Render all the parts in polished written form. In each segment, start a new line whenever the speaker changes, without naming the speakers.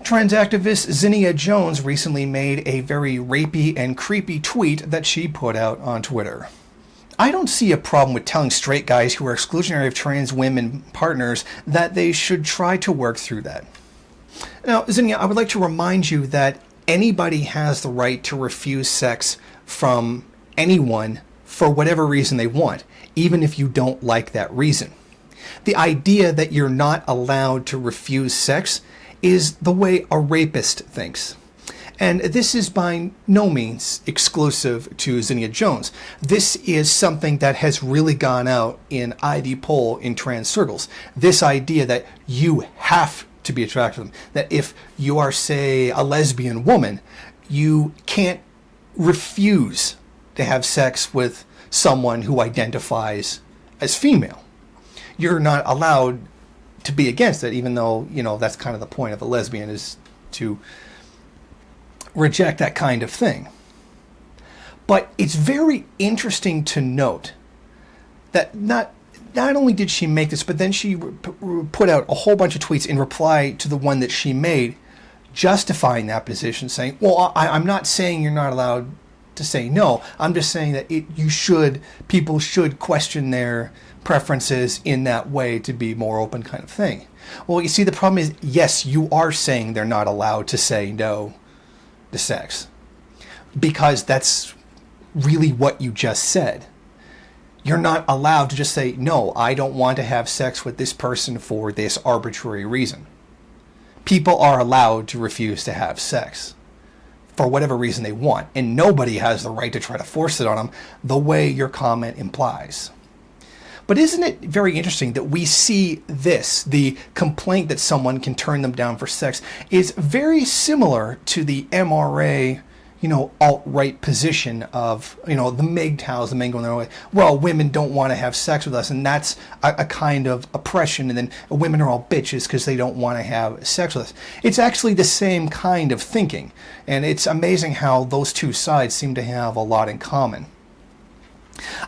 Trans activist Zinnia Jones recently made a very rapey and creepy tweet that she put out on Twitter. I don't see a problem with telling straight guys who are exclusionary of trans women partners that they should try to work through that. Now, Zinnia, I would like to remind you that anybody has the right to refuse sex from anyone for whatever reason they want, even if you don't like that reason. The idea that you're not allowed to refuse sex is the way a rapist thinks. And this is by no means exclusive to Zinnia Jones. This is something that has really gone out in ID poll in trans circles. This idea that you have to be attracted to them, that if you are, say, a lesbian woman, you can't refuse to have sex with someone who identifies as female. You're not allowed to be against it, even though, you know, that's kind of the point of a lesbian, is to reject that kind of thing. But it's very interesting to note that not only did she make this, but then she put out a whole bunch of tweets in reply to the one that she made, justifying that position, saying, well, I'm not saying you're not allowed to say no. I'm just saying that people should question their preferences in that way to be more open, kind of thing. Well, you see, the problem is, yes, you are saying they're not allowed to say no to sex, because that's really what you just said. You're not allowed to just say, no, I don't want to have sex with this person for this arbitrary reason. People are allowed to refuse to have sex for whatever reason they want, and nobody has the right to try to force it on them the way your comment implies. But isn't it very interesting that we see this, the complaint that someone can turn them down for sex, is very similar to the MRA, alt-right position of, the MGTOWs, the men going their way. Well, women don't want to have sex with us, and that's a kind of oppression, and then women are all bitches because they don't want to have sex with us. It's actually the same kind of thinking, and it's amazing how those two sides seem to have a lot in common.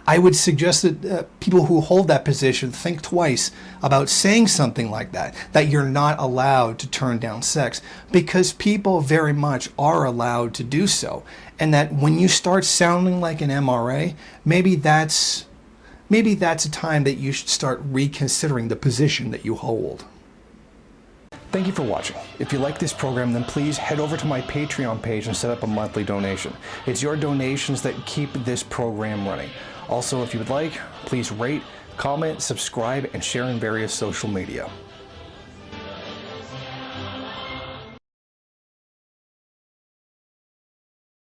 I would suggest that people who hold that position think twice about saying something like that you're not allowed to turn down sex, because people very much are allowed to do so. And that when you start sounding like an MRA, maybe that's a time that you should start reconsidering the position that you hold. Thank you for watching. If you like this program, then please head over to my Patreon page and set up a monthly donation. It's your donations that keep this program running. Also, if you would like, please rate, comment, subscribe, and share in various social media.